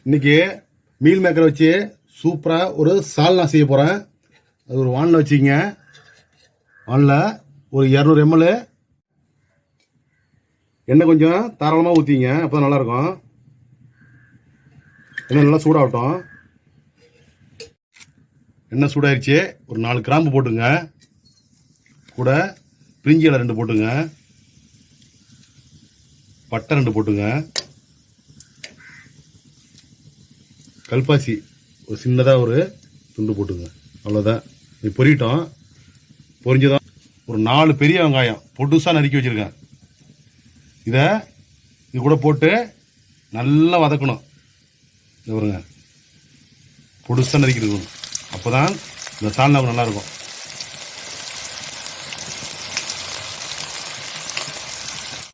இன்னைக்கு மீல் மேக்கரை வச்சு சூப்பராக ஒரு சால்னா செய்ய போகிறேன். அது ஒரு வானில் வச்சுக்கிங்க. வானில் ஒரு 200 ml எண்ணெய் கொஞ்சம் தாராளமாக ஊற்றிங்க. அப்போ தான் நல்லாயிருக்கும். எண்ணெய் நல்லா சூடாகட்டும். எண்ணெய் சூடாயிருச்சு. ஒரு 4 கிராம்பு போட்டுங்க. கூட பிரிஞ்சி இலை 2 போட்டுங்க. பட்டை 2 போட்டுங்க. கல்பாசி ஒரு சின்னதாக ஒரு துண்டு போட்டுங்க. அவ்வளோதான். இது பொரியட்டும். பொரிஞ்சதான் ஒரு 4 பெரிய வெங்காயம் பொடுசாக நறுக்கி வச்சுருக்கேன். இதை இது கூட போட்டு நல்லா வதக்கணும். இது வருங்க, பொடுசாக நறுக்கி இருக்கணும். அப்போ தான் இந்த சால்னா நல்லாயிருக்கும்.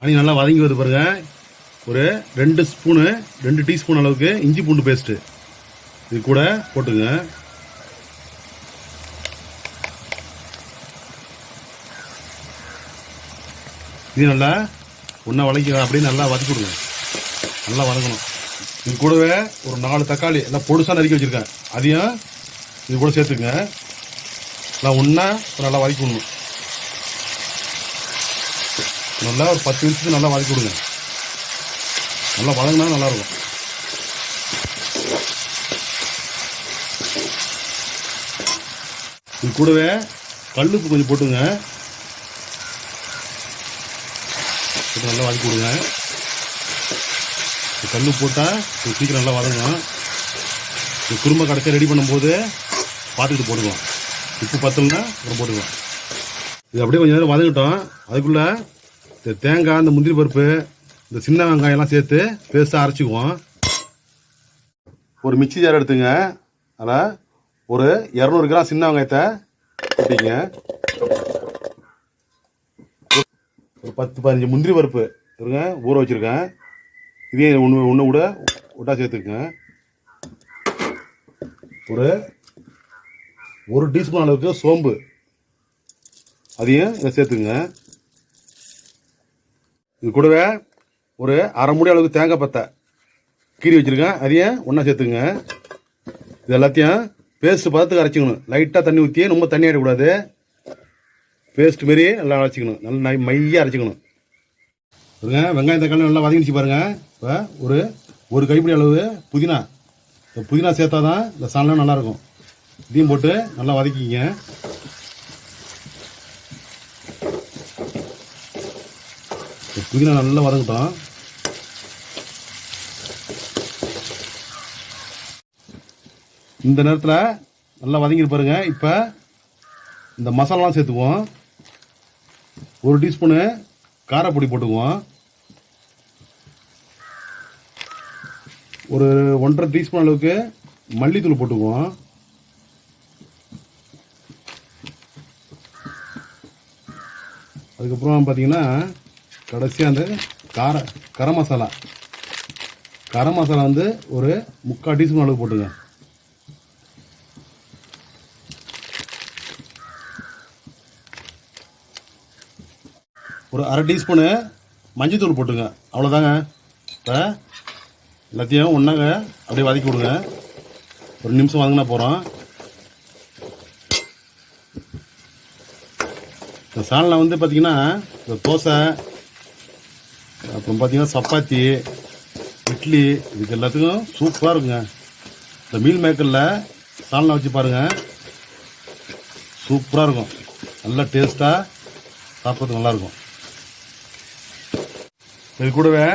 அனி நல்லா வதங்கி வருது பாருங்க. ஒரு 2 டீஸ்பூன் அளவுக்கு இஞ்சி பூண்டு பேஸ்ட்டு இது கூட போட்டுங்க. இது நல்லா ஒன்றா வதக்கி அப்படியே நல்லா வதக்கி விடுங்க. நல்லா வதக்கணும். இது கூடவே ஒரு 4 தக்காளி எல்லாம் பொடுசாக நறுக்கி வச்சுருக்கேன். அதையும் இது கூட சேர்த்துக்குங்க. எல்லாம் ஒன்றா நல்லா வதக்கி விடணும். நல்லா ஒரு 10 நிமிஷத்துக்கு நல்லா வதக்கி விடுங்க. நல்லா வதங்கினா நல்லாயிருக்கும். இது கூடவே கல்லுப்பு கொஞ்சம் போட்டுங்க. நல்லா வதக்கி விடுங்க. கல் போட்டால் சீக்கிரம் நல்லா வதங்கும். குருமா கடைசியாக ரெடி பண்ணும்போது பார்த்துக்கிட்டு போட்டுக்கலாம். உப்பு பத்தலைன்னா அப்புறம் போட்டுக்கலாம். இது அப்படியே கொஞ்சம் நேரம் வதங்கிட்டோம். அதுக்குள்ளே இந்த தேங்காய், இந்த முந்திரி பருப்பு, இந்த சின்ன வெங்காயம்லாம் சேர்த்து பேஸ்ட்டாக அரைச்சிக்குவோம். ஒரு மிக்சி ஜார் எடுத்துங்க. அதில் ஒரு 200 கிராம் சின்ன வெங்காயத்தை போட்டிங்க. ஒரு 10-15 முந்திரி பருப்பு இருங்க ஊற வச்சுருக்கேன். இதையும் ஒன்று கூட ஒட்டா சேர்த்துக்குங்க. ஒரு 1 டீஸ்பூன் அளவுக்கு சோம்பு அதையும் இதை சேர்த்துக்குங்க. இது கூடவே ஒரு அரை மூடி அளவுக்கு தேங்காய் பத்தை கீறி வச்சுருக்கேன். அதையும் ஒன்றா சேர்த்துக்குங்க. இது எல்லாத்தையும் பேஸ்ட் பார்த்துக்கு அரைச்சிக்கணும். லைட்டாக தண்ணி ஊற்றி ரொம்ப தண்ணி ஆகிடக்கூடாது. பேஸ்ட் மாரி நல்லா அரைச்சிக்கணும். நல்லா மையாக அரைச்சிக்கணும். பாருங்க, வெங்காயம் தக்காளி நல்லா வதங்கிச்சு பாருங்கள். இப்போ ஒரு கைப்பிடி அளவு புதினா. இந்த புதினா சேர்த்தா தான் இந்த சால்னா நல்லாயிருக்கும். இதையும் போட்டு நல்லா வதக்கிங்க. புதினா நல்லா வதங்கட்டும். இந்த நேரத்தில் நல்லா வதங்கிட்டு பாருங்க. இப்போ இந்த மசாலாலாம் சேர்த்துக்குவோம். 1 டீஸ்பூனு காரப்பொடி போட்டுக்குவோம். ஒரு 1.5 டீஸ்பூன் அளவுக்கு மல்லித்தூள் போட்டுக்குவோம். அதுக்கப்புறம் பார்த்தீங்கன்னா கடைசியாக அந்த கரம் மசாலா வந்து ஒரு 3/4 டீஸ்பூன் அளவுக்கு போட்டுங்க. ஒரு 1/2 டீஸ்பூனு மஞ்சத்தூள் போட்டுங்க. அவ்வளோதாங்க. இப்போ எல்லாத்தையும் ஒன்றாங்க அப்படியே வதக்கி விடுங்க. ஒரு நிமிஷம் வதங்கினா போகிறோம். இந்த சால்னா வந்து பார்த்திங்கன்னா இந்த தோசை, அப்புறம் பார்த்திங்கன்னா சப்பாத்தி, இட்லி, இதுக்கு எல்லாத்துக்கும் சூப்பராக இருக்குங்க. இந்த மீல் மேக்கரில் சால்னா வச்சு பாருங்கள். சூப்பராக இருக்கும். நல்லா டேஸ்ட்டாக சாப்பிட்றதுக்கு நல்லாயிருக்கும். இது கூடவே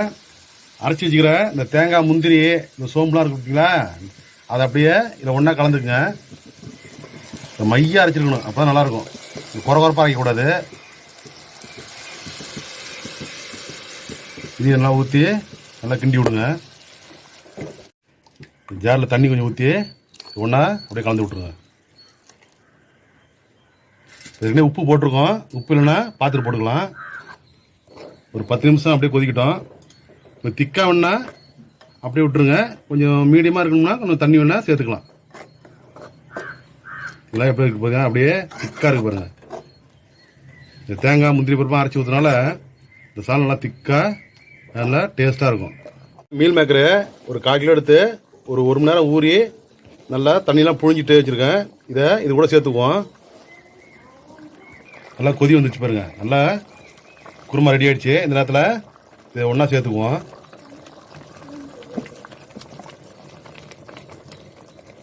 அரைச்சி வச்சுக்கிற இந்த தேங்காய், முந்திரி, இந்த சோம்புலாம் இருக்கு பார்த்தீங்களா, அதை அப்படியே இதை ஒன்றா கலந்துக்குங்க. இந்த மையாக அரைச்சிருக்கணும். அப்போ தான் நல்லாயிருக்கும். குறப்பாக அரைக்கக்கூடாது. இது நல்லா ஊற்றி நல்லா கிண்டி விடுங்க. ஜாரில் தண்ணி கொஞ்சம் ஊற்றி ஒன்றா அப்படியே கலந்து விட்ருங்க. ஏற்கனவே உப்பு போட்டிருக்கோம். உப்பு இல்லைன்னா பார்த்துட்டு போட்டுக்கலாம். ஒரு 10 நிமிஷம் அப்படியே கொதிக்கட்டும். இப்போ திக்காக வேணா அப்படியே விட்டுருங்க. கொஞ்சம் மீடியமாக இருக்கணும்னா கொஞ்சம் தண்ணி வேணா சேர்த்துக்கலாம். எல்லாம் எப்படி இருக்கு பாருங்க, அப்படியே திக்காக இருக்கு பாருங்கள். இந்த தேங்காய், முந்திரி பருப்பாக அரைச்சி ஊற்றுனால இந்த சால் நல்லா திக்காக நல்லா டேஸ்ட்டாக இருக்கும். மீல் மேக்கரு ஒரு 1/4 கிலோ எடுத்து ஒரு மணி நேரம் ஊறி நல்லா தண்ணியெலாம் புழிஞ்சிட்டு வச்சுருக்கேன். இது கூட சேர்த்துக்குவோம். நல்லா கொதி வந்துச்சு பாருங்க. நல்லா குருமா ரெடி ஆகிடுச்சு. இந்த நேரத்தில் இதை ஒன்றா சேர்த்துக்குவோம்.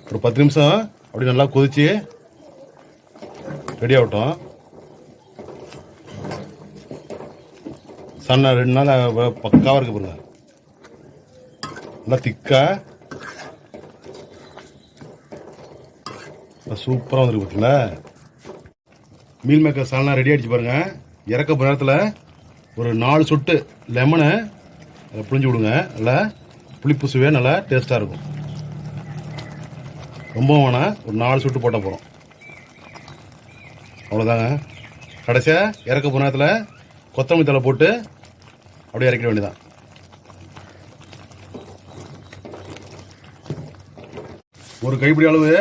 ஒரு 10 நிமிஷம் அப்படி நல்லா கொதிச்சு ரெடி ஆகட்டும். சன்னா 2 நாள் பக்காவாக இருக்கு பாருங்க. நல்லா திக்கா சூப்பராக வந்துருக்கு பார்த்தீங்களா. மீல் மேக்கர் சால்னா ரெடி ஆகிடுச்சு பாருங்க. இறக்க போகிற நேரத்தில் ஒரு 4 சொட்டு லெமனை புழிஞ்சு விடுங்க. நல்லா புளிப்பு சுவையாக நல்லா டேஸ்ட்டாக இருக்கும். ரொம்ப வேணாம், ஒரு 4 சொட்டு போட்டால் போகிறோம். அவ்வளோதாங்க. கடைசியாக இறக்க போகிற நேரத்தில் கொத்தமல்லி தழை போட்டு அப்படியே இறக்கிட வேண்டியதான். ஒரு கைப்பிடி அளவு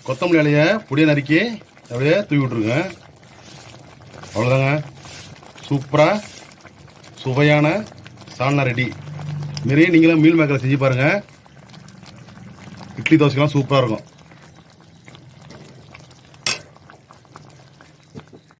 கொத்தமல்லி இலையை பொடியை நறுக்கி அப்படியே தூவி விட்ருங்க. அவ்வளோதாங்க. சூப்பராக சுவையான சால்னா ரெடி. மாரி நீங்களும் மீல் மேக்கரை செஞ்சு பாருங்கள். இட்லி தோசைக்கெல்லாம் சூப்பராக இருக்கும்.